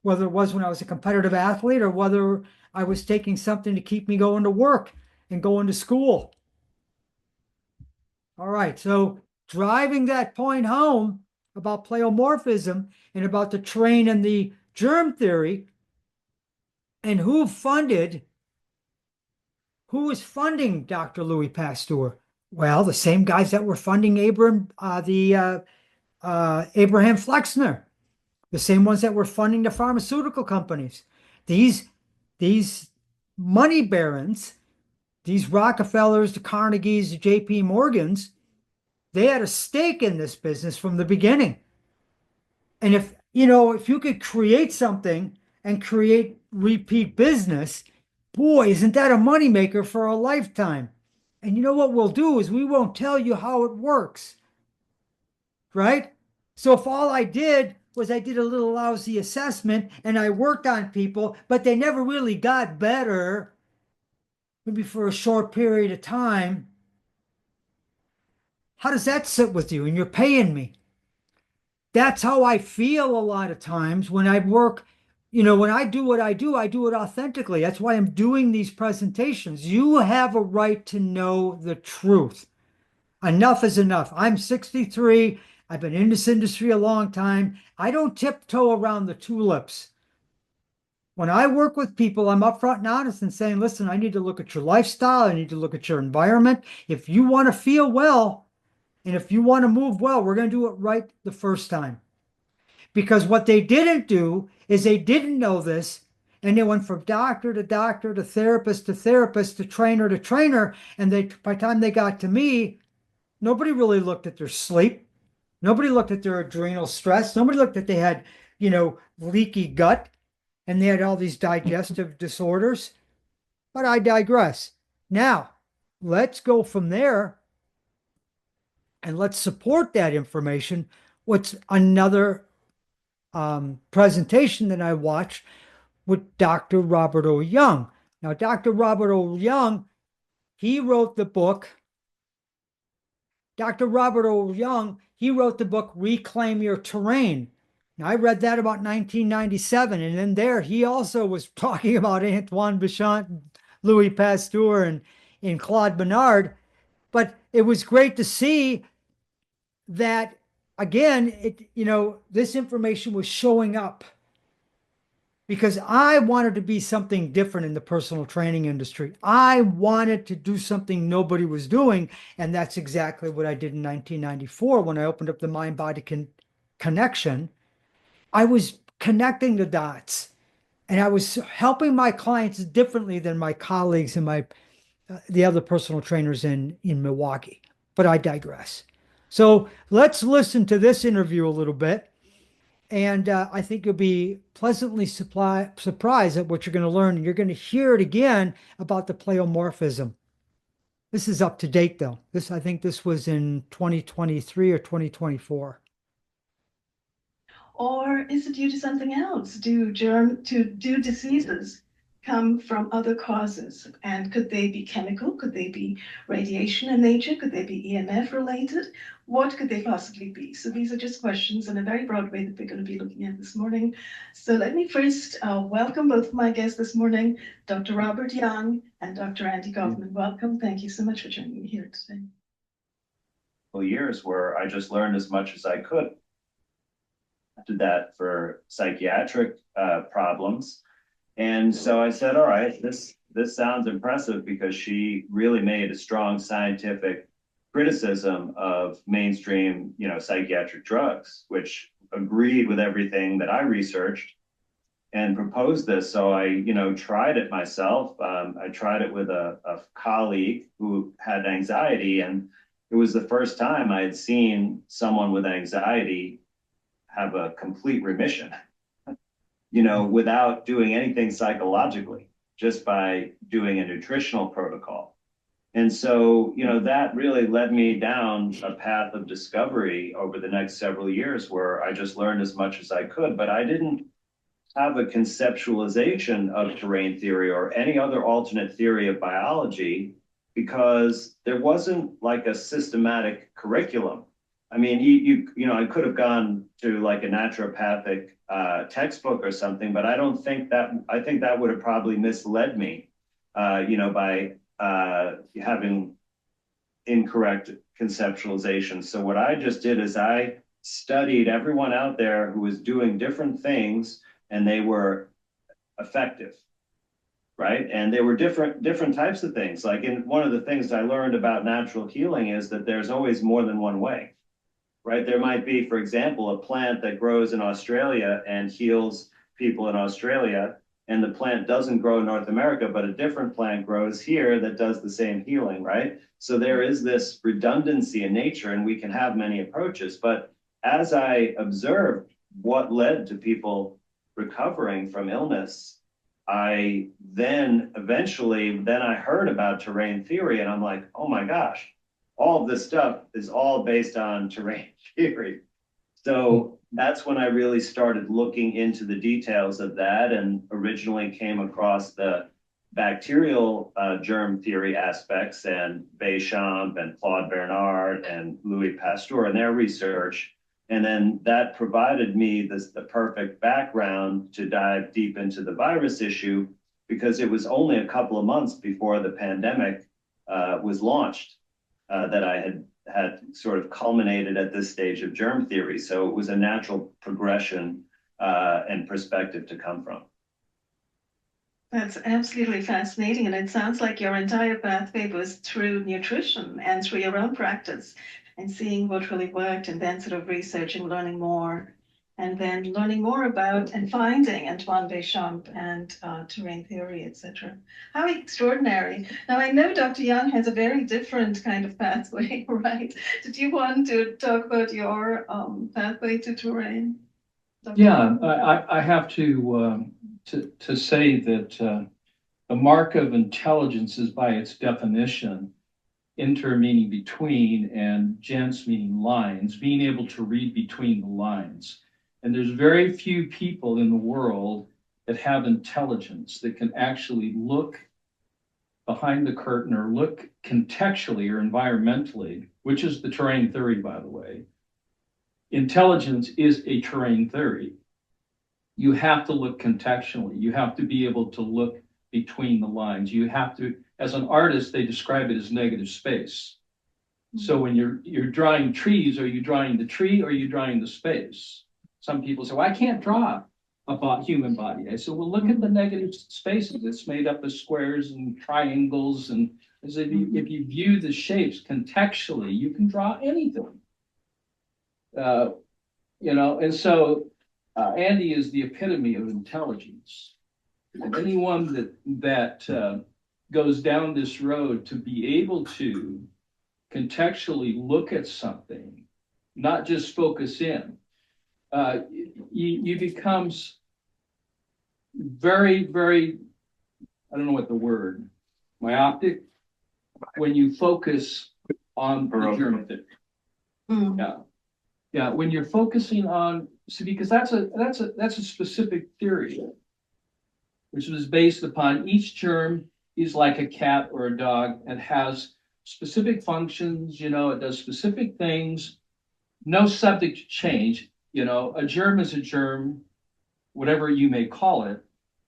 S1: whether it was when I was a competitive athlete or whether I was taking something to keep me going to work and going to school. All right, so driving that point home about pleomorphism and about the terrain and the germ theory and who was funding Dr. Louis Pasteur? Well, the same guys that were funding Abraham Flexner, the same ones that were funding the pharmaceutical companies. These money barons, these Rockefellers, the Carnegies, the J.P. Morgans, they had a stake in this business from the beginning. And if you could create something and create repeat business, boy, isn't that a moneymaker for a lifetime? And you know what we'll do is we won't tell you how it works, right? So if all I did was I did a little lousy assessment and I worked on people, but they never really got better, maybe for a short period of time, how does that sit with you? And you're paying me. That's how I feel a lot of times when I work. When I do what I do it authentically. That's why I'm doing these presentations. You have a right to know the truth. Enough is enough. I'm 63. I've been in this industry a long time. I don't tiptoe around the tulips. When I work with people, I'm upfront and honest and saying, listen, I need to look at your lifestyle. I need to look at your environment. If you want to feel well and if you want to move well, we're going to do it right the first time. Because what they didn't do is they didn't know this. And they went from doctor to doctor to therapist to trainer to trainer. And by the time they got to me, nobody really looked at their sleep. Nobody looked at their adrenal stress. Nobody looked at they had, leaky gut and they had all these digestive disorders. But I digress. Now, let's go from there and let's support that information. What's another presentation that I watched with Dr. Robert O. Young. Now, Dr. Robert O. Young, he wrote the book. Dr. Robert O. Young, he wrote the book Reclaim Your Terrain. Now, I read that about 1997, and in there, he also was talking about Antoine Béchamp, Louis Pasteur, and Claude Bernard. But it was great to see that, again, this information was showing up because I wanted to be something different in the personal training industry. I wanted to do something nobody was doing, and that's exactly what I did in 1994 when I opened up the mind-body connection. I was connecting the dots, and I was helping my clients differently than my colleagues and the other personal trainers in Milwaukee. But I digress. So let's listen to this interview a little bit. And I think you'll be pleasantly surprised at what you're going to learn. And you're going to hear it again about the pleomorphism. This is up to date, though. I think this was in 2023 or 2024.
S4: Or is it due to something else? Do diseases come from other causes? And could they be chemical? Could they be radiation in nature? Could they be EMF related? What could they possibly be? So these are just questions in a very broad way that we're going to be looking at this morning. So let me first welcome both of my guests this morning, Dr. Robert Young and Dr. Andy Kaufman. Welcome. Thank you so much for joining me here today.
S5: Years where I just learned as much as I could. Did that for psychiatric problems. And so I said, all right, this sounds impressive because she really made a strong scientific criticism of mainstream, psychiatric drugs, which agreed with everything that I researched and proposed this. So I, tried it myself. I tried it with a colleague who had anxiety, and it was the first time I had seen someone with anxiety have a complete remission, without doing anything psychologically, just by doing a nutritional protocol. And so, you know, that really led me down a path of discovery over the next several years where I just learned as much as I could, but I didn't have a conceptualization of terrain theory or any other alternate theory of biology because there wasn't like a systematic curriculum. I mean, you know, I could have gone to like a naturopathic textbook or something, but I think that would have probably misled me, you know, by having incorrect conceptualization. So what I just did is I studied everyone out there who was doing different things and they were effective, right? And they were different types of things. Like in one of the things I learned about natural healing is that there's always more than one way, right? There might be, for example, a plant that grows in Australia and heals people in Australia, and the plant doesn't grow in North America, but a different plant grows here that does the same healing, right? So there is this redundancy in nature, and we can have many approaches. But as I observed what led to people recovering from illness, I then eventually, then I heard about terrain theory, and I'm like, oh my gosh, all of this stuff is all based on terrain theory. So that's when I really started looking into the details of that and originally came across the bacterial germ theory aspects and Béchamp and Claude Bernard and Louis Pasteur and their research. And then that provided me the perfect background to dive deep into the virus issue because it was only a couple of months before the pandemic was launched that I had sort of culminated at this stage of germ theory. So it was a natural progression and perspective to come from.
S4: That's absolutely fascinating. And it sounds like your entire pathway was through nutrition and through your own practice and seeing what really worked and then sort of researching, learning more, and then learning more about and finding Antoine Béchamp and terrain theory, etc. How extraordinary. Now, I know Dr. Young has a very different kind of pathway, right? Did you want to talk about your pathway to terrain? Dr.
S6: Yeah,
S4: Young?
S6: I have to say that the mark of intelligence is by its definition, inter meaning between and gens meaning lines, being able to read between the lines. And there's very few people in the world that have intelligence that can actually look behind the curtain or look contextually or environmentally, which is the terrain theory, by the way. Intelligence is a terrain theory. You have to look contextually. You have to be able to look between the lines. You have to, as an artist, they describe it as negative space. So when you're drawing trees, are you drawing the tree or are you drawing the space? Some people say, well, I can't draw a human body. I said, well, look at the negative spaces. It's made up of squares and triangles. And as if you view the shapes contextually, you can draw anything. You know, and so Andy is the epitome of intelligence. And anyone that goes down this road to be able to contextually look at something, not just focus in, you becomes very, very, I don't know what the word, myopic, when you focus on the germ theory. Yeah. Yeah, when you're focusing on, see, because that's a specific theory, which was based upon each germ is like a cat or a dog and has specific functions, you know, it does specific things, no subject to change. You know, a germ is a germ, whatever you may call it,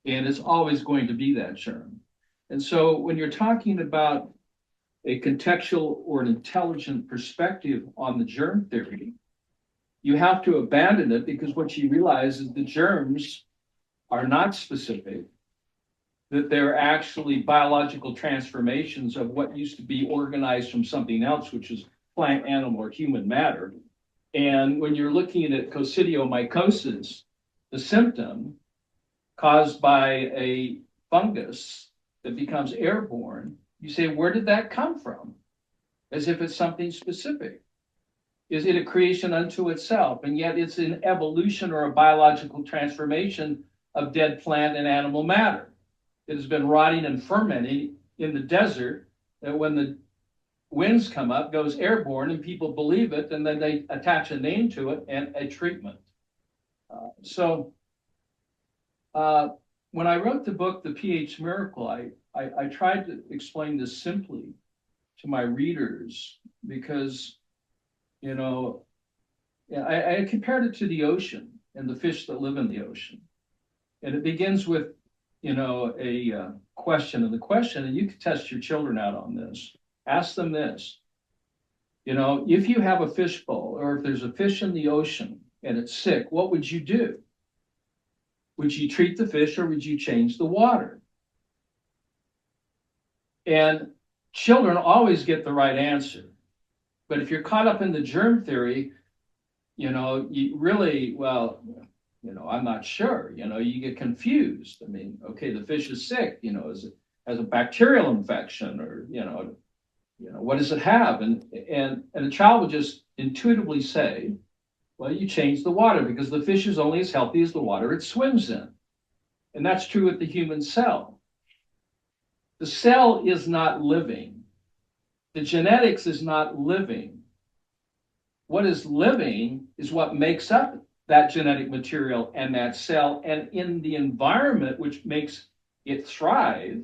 S6: and it's always going to be that germ. And so when you're talking about a contextual or an intelligent perspective on the germ theory, you have to abandon it because what you realize is the germs are not specific, that they're actually biological transformations of what used to be organized from something else, which is plant, animal, or human matter. And when you're looking at coccidiomycosis, the symptom caused by a fungus that becomes airborne, you say, where did that come from? As if it's something specific. Is it a creation unto itself? And yet it's an evolution or a biological transformation of dead plant and animal matter. It has been rotting and fermenting in the desert that when the winds come up, goes airborne, and people believe it, and then they attach a name to it and a treatment. So when I wrote the book, The pH Miracle, I tried to explain this simply to my readers because, you know, I compared it to the ocean and the fish that live in the ocean. And it begins with, you know, a question. And the question, and you can test your children out on this, ask them this. You know, if you have a fish bowl or if there's a fish in the ocean and it's sick, what would you do? Would you treat the fish or would you change the water? And children always get the right answer. But if you're caught up in the germ theory, you know, you really, well, you know, I'm not sure, you know, you get confused. I mean, okay, the fish is sick, you know, has a bacterial infection or, you know, what does it have? And a child would just intuitively say, well, you change the water because the fish is only as healthy as the water it swims in. And that's true with the human cell. The cell is not living. The genetics is not living. What is living is what makes up that genetic material and that cell, and in the environment which makes it thrive,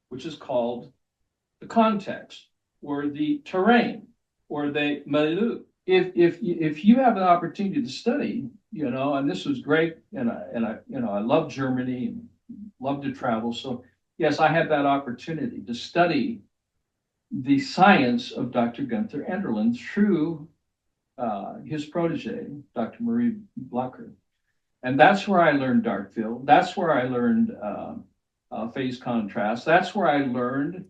S6: which is called the context or the terrain or the milieu. If you have an opportunity to study, you know, and this was great, and I you know, I love Germany and love to travel. So yes, I had that opportunity to study the science of Dr. Gunther Enderlin through his protege, Dr. Marie Blocker. And that's where I learned dark field. That's where I learned phase contrast. That's where I learned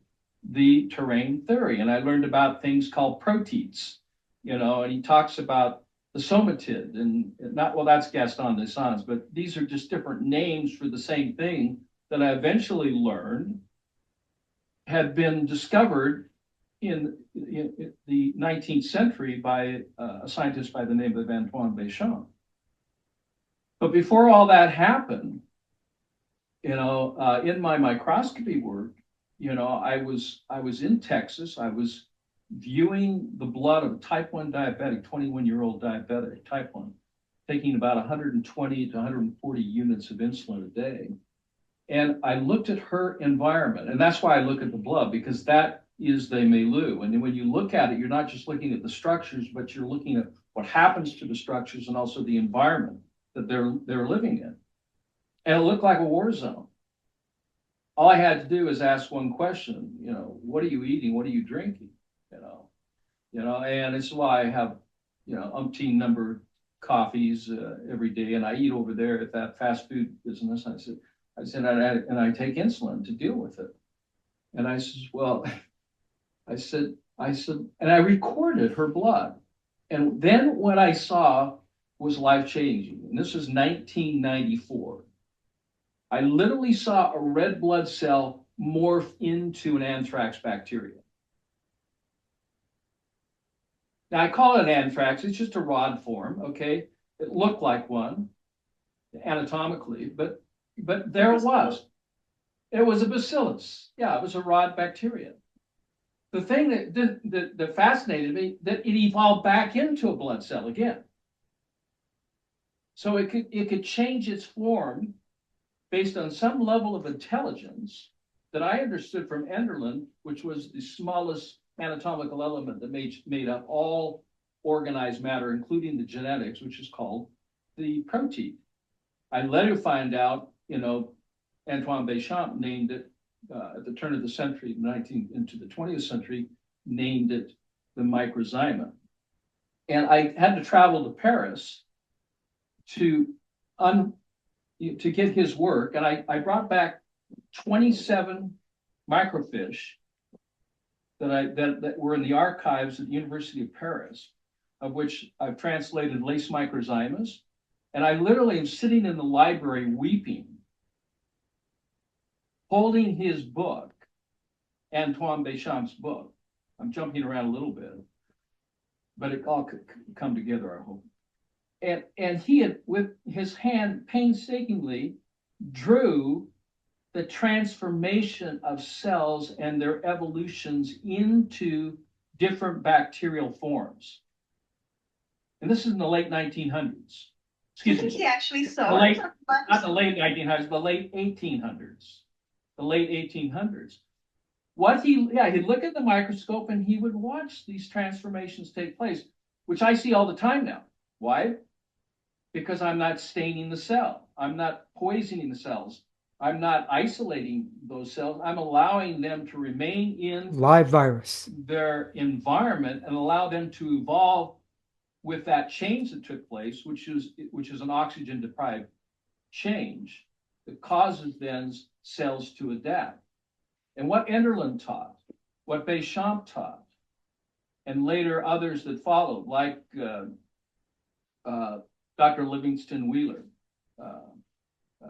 S6: the terrain theory. And I learned about things called proteins, you know, and he talks about the somatid and not, well, that's Gaston Dessalines, but these are just different names for the same thing that I eventually learned had been discovered in the 19th century by a scientist by the name of Antoine Béchamp. But before all that happened, you know, in my microscopy work, you know, I was in Texas. I was viewing the blood of a type 1 diabetic, 21-year-old diabetic, type 1, taking about 120 to 140 units of insulin a day. And I looked at her environment, and that's why I look at the blood, because that is the milieu. And when you look at it, you're not just looking at the structures, but you're looking at what happens to the structures and also the environment that they're living in. And it looked like a war zone. All I had to do is ask one question, you know, what are you eating? What are you drinking? You know, and it's why I have, you know, umpteen number of coffees every day, and I eat over there at that fast food business. I said, and I take insulin to deal with it. And I said, well, I said, and I recorded her blood. And then what I saw was life-changing. And this was 1994. I literally saw a red blood cell morph into an anthrax bacteria. Now, I call it anthrax. It's just a rod form, okay? It looked like one anatomically, but there it was. It was a bacillus. Yeah, it was a rod bacteria. The thing that fascinated me, that it evolved back into a blood cell again. So it could change its form based on some level of intelligence that I understood from Enderlin, which was the smallest anatomical element that made up all organized matter, including the genetics, which is called the protein. I later find out, you know, Antoine Béchamp named it at the turn of the century, into the 20th century, named it the microzyma. And I had to travel to Paris to get his work, and I brought back 27 microfish that were in the archives at the University of Paris, of which I've translated lace microzymas. And I literally am sitting in the library weeping, holding his book, Antoine Béchamp's book. I'm jumping around a little bit, but it all could come together, I hope. And he had, with his hand, painstakingly drew the transformation of cells and their evolutions into different bacterial forms. And this is in the late 1900s.
S4: Do you
S6: Excuse
S4: think
S6: me,
S4: he actually
S6: the
S4: saw
S6: late,
S4: it?
S6: not the late 1900s, the late 1800s. The late 1800s. He'd look at the microscope and he would watch these transformations take place, which I see all the time now. Why? Because I'm not staining the cell. I'm not poisoning the cells. I'm not isolating those cells. I'm allowing them to remain in
S1: Live virus.
S6: their environment and allow them to evolve with that change that took place, which is an oxygen deprived change that causes then cells to adapt. And what Enderlin taught, what Béchamp taught, and later others that followed, like Dr. Livingston Wheeler,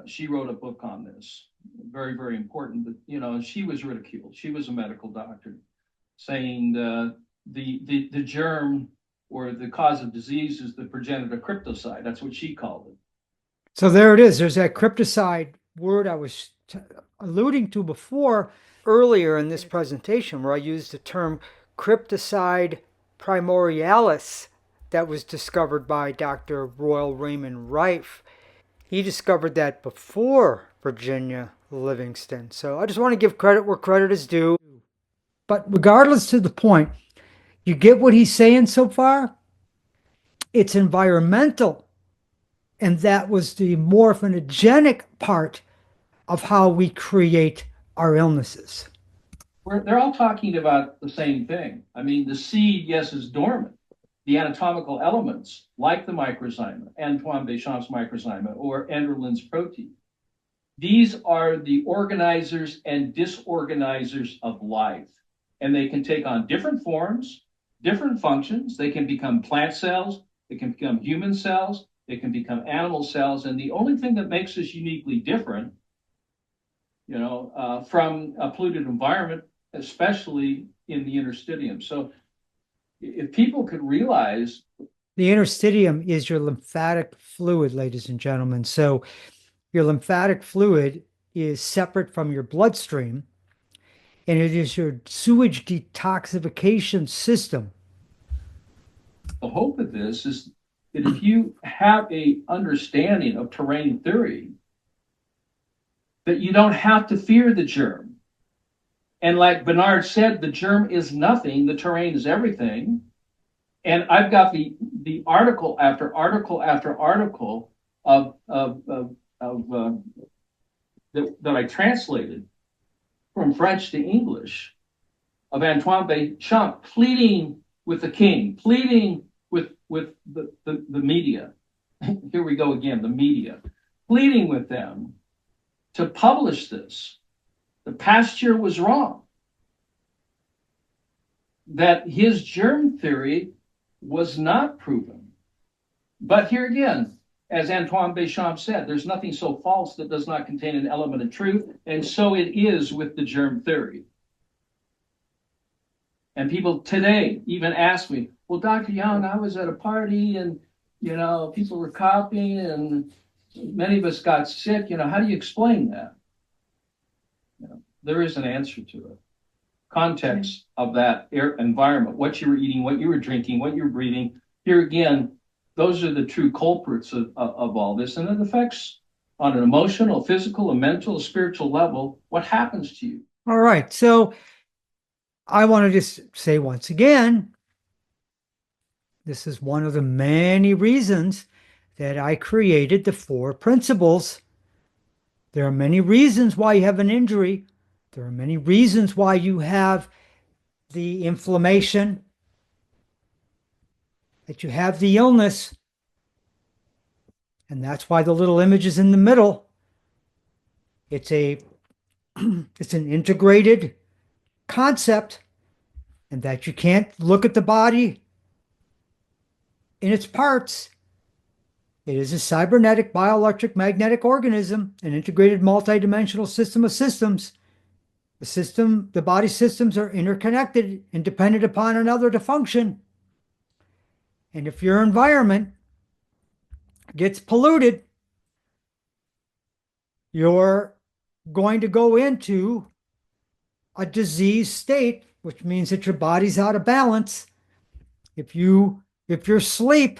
S6: she wrote a book on this, very, very important. But and she was ridiculed. She was a medical doctor, saying the germ or the cause of disease is the progenitor cryptocide. That's what she called it.
S1: So there it is. There's that cryptocide word I was alluding to before earlier in this presentation, where I used the term cryptocide primordialis that was discovered by Dr. Royal Raymond Rife. He discovered that before Virginia Livingston. So I just want to give credit where credit is due. But regardless to the point, you get what he's saying so far? It's environmental. And that was the morphinogenic part of how we create our illnesses.
S6: They're all talking about the same thing. I mean, the seed, yes, is dormant. The anatomical elements, like the microzyma, Antoine Béchamp's microzyma, or Enderlin's protein, these are the organizers and disorganizers of life. And they can take on different forms, different functions. They can become plant cells, they can become human cells, they can become animal cells. And the only thing that makes us uniquely different, from a polluted environment, especially in the interstitium. So if people could realize,
S1: the interstitium is your lymphatic fluid, ladies and gentlemen. So your lymphatic fluid is separate from your bloodstream, and it is your sewage detoxification system.
S6: the hope of this is that if you have a understanding of terrain theory, that you don't have to fear the germ. And like Bernard said, the germ is nothing, the terrain is everything. And I've got the article after article after article that I translated from French to English of Antoine Béchamp pleading with the king, pleading with the media. Here we go again, the media, pleading with them to publish this. The Pasteur was wrong. That his germ theory was not proven. But here again, as Antoine Béchamp said, there's nothing so false that does not contain an element of truth, and so it is with the germ theory. And people today even ask me, well, Dr. Young, I was at a party and, people were coughing and many of us got sick. How do you explain that? There is an answer to it. Context of that environment, what you were eating, what you were drinking, what you were breathing. Here again, those are the true culprits of all this. And it affects on an emotional, physical, a mental, a spiritual level, what happens to you.
S1: All right. So I want to just say once again, this is one of the many reasons that I created the 4 principles. There are many reasons why you have an injury. There are many reasons why you have the inflammation, that you have the illness. And that's why the little image is in the middle. It's an integrated concept, and that you can't look at the body in its parts. It is a cybernetic, bioelectric, magnetic organism, an integrated multidimensional system of systems. The body systems are interconnected and dependent upon another to function. And if your environment gets polluted, your going to go into a disease state, which means that your body's out of balance. If your sleep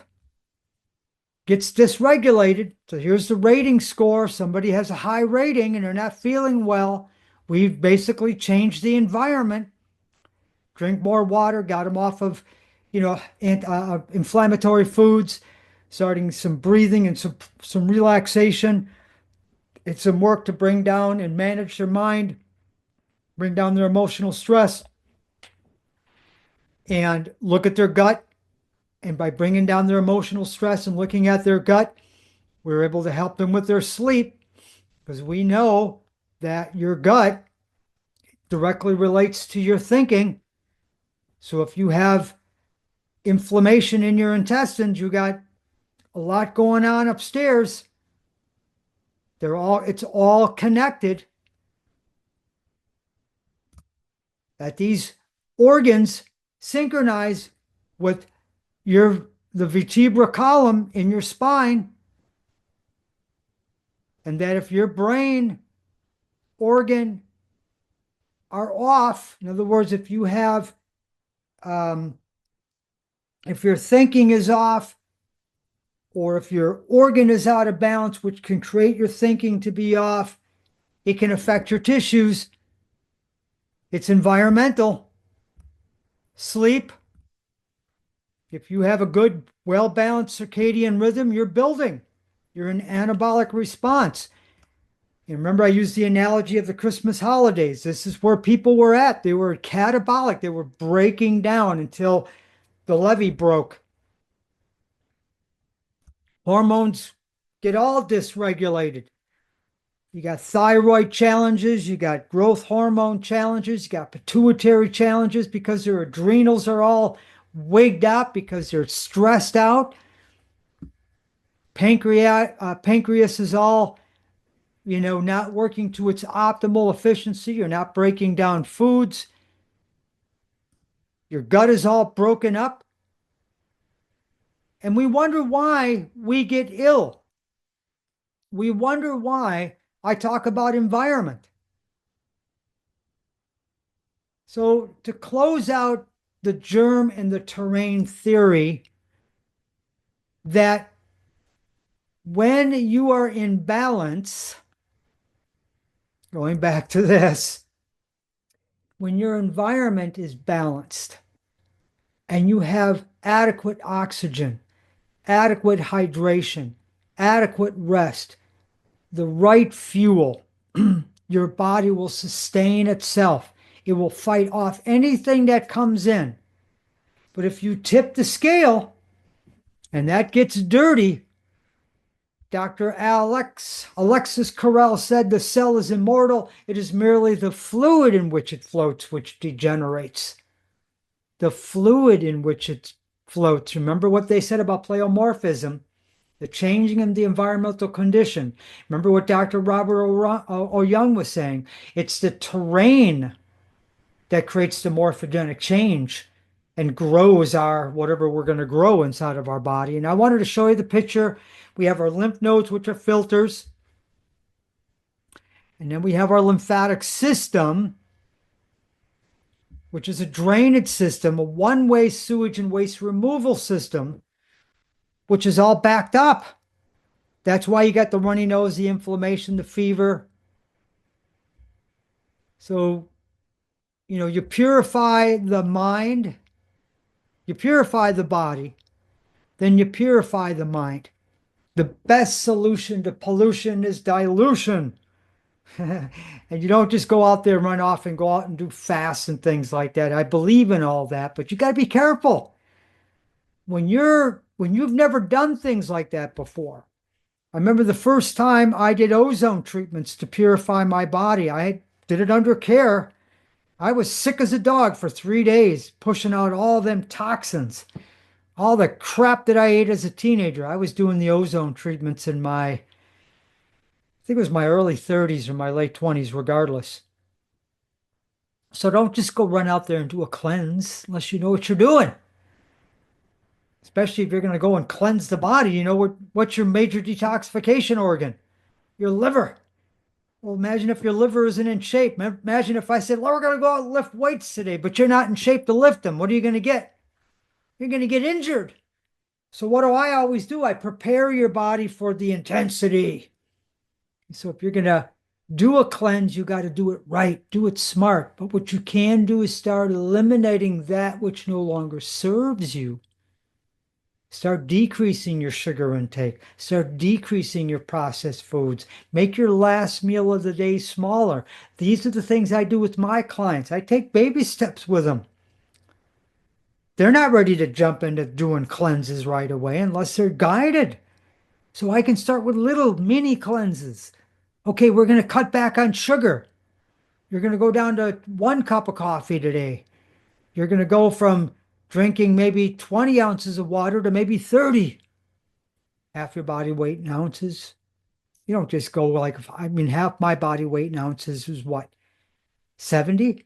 S1: gets dysregulated, so here's the rating score. Somebody has a high rating and they're not feeling well. We've basically changed the environment. Drink more water, got them off of, inflammatory foods, starting some breathing and some relaxation. It's some work to bring down and manage their mind, bring down their emotional stress, and look at their gut. And by bringing down their emotional stress and looking at their gut, we're able to help them with their sleep, because we know that your gut directly relates to your thinking. So if you have inflammation in your intestines, you got a lot going on upstairs. It's all connected. That these organs synchronize with the vertebral column in your spine, and that if your brain organ are off, in other words, if you have if your thinking is off, or if your organ is out of balance, which can create your thinking to be off, it can affect your tissues. It's environmental. Sleep. If you have a good, well-balanced circadian rhythm, you're building. You're in anabolic response. And remember, I used the analogy of the Christmas holidays. This is where people were at. They were catabolic. They were breaking down until the levee broke. Hormones get all dysregulated. You got thyroid challenges, you got growth hormone challenges, you got pituitary challenges because their adrenals are all wigged up because they're stressed out. Pancreas is all, not working to its optimal efficiency. You're not breaking down foods. Your gut is all broken up. And we wonder why we get ill. We wonder why I talk about environment. So to close out the germ and the terrain theory, that when you are in balance, going back to this, when your environment is balanced and you have adequate oxygen, adequate hydration, adequate rest, the right fuel, your body will sustain itself. It will fight off anything that comes in. But if you tip the scale and that gets dirty, Dr. Alexis Carrel said the cell is immortal. It is merely the fluid in which it floats which degenerates. The fluid in which it floats. Remember what they said about pleomorphism, the changing of the environmental condition. Remember what Dr. Robert O. Young was saying. It's the terrain that creates the morphogenic change and grows our whatever we're going to grow inside of our body. And I wanted to show you the picture. We have our lymph nodes, which are filters. And then we have our lymphatic system, which is a drainage system, a one-way sewage and waste removal system, which is all backed up. That's why you got the runny nose, the inflammation, the fever. So, you purify the mind, you purify the body, then you purify the mind. The best solution to pollution is dilution. And you don't just go out there and run off and go out and do fasts and things like that. I believe in all that, but you got to be careful. When you've never done things like that before. I remember the first time I did ozone treatments to purify my body. I did it under care. I was sick as a dog for 3 days, pushing out all them toxins, all the crap that I ate as a teenager. I was doing the ozone treatments in I think it was my early 30s or my late 20s, regardless. So don't just go run out there and do a cleanse unless you know what you're doing. Especially if you're going to go and cleanse the body. What's your major detoxification organ? Your liver. Well, imagine if your liver isn't in shape. Imagine if I said, well, we're going to go out and lift weights today, but you're not in shape to lift them. What are you going to get? You're going to get injured. So what do I always do? I prepare your body for the intensity. So if you're going to do a cleanse, you got to do it right, do it smart. But what you can do is start eliminating that which no longer serves you. Start decreasing your sugar intake. Start decreasing your processed foods. Make your last meal of the day smaller. These are the things I do with my clients. I take baby steps with them. They're not ready to jump into doing cleanses right away unless they're guided. So I can start with little mini cleanses. Okay, we're going to cut back on sugar. You're going to go down to 1 cup of coffee today. You're going to go from drinking maybe 20 ounces of water to maybe 30. Half your body weight in ounces. You don't just go like, half my body weight in ounces is what? 70?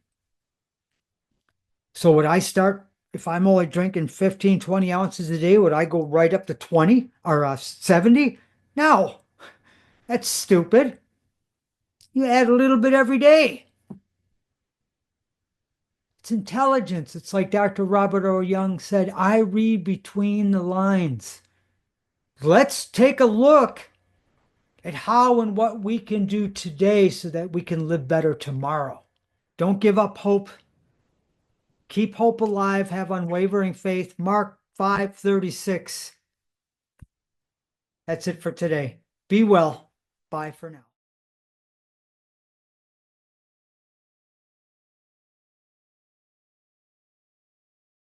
S1: So would I start, if I'm only drinking 15, 20 ounces a day, would I go right up to 20 or 70? No, that's stupid. You add a little bit every day. It's intelligence. It's like Dr. Robert O. Young said, I read between the lines. Let's take a look at how and what we can do today so that we can live better tomorrow. Don't give up hope. Keep hope alive. Have unwavering faith. Mark 5:36. That's it for today. Be well. Bye for now.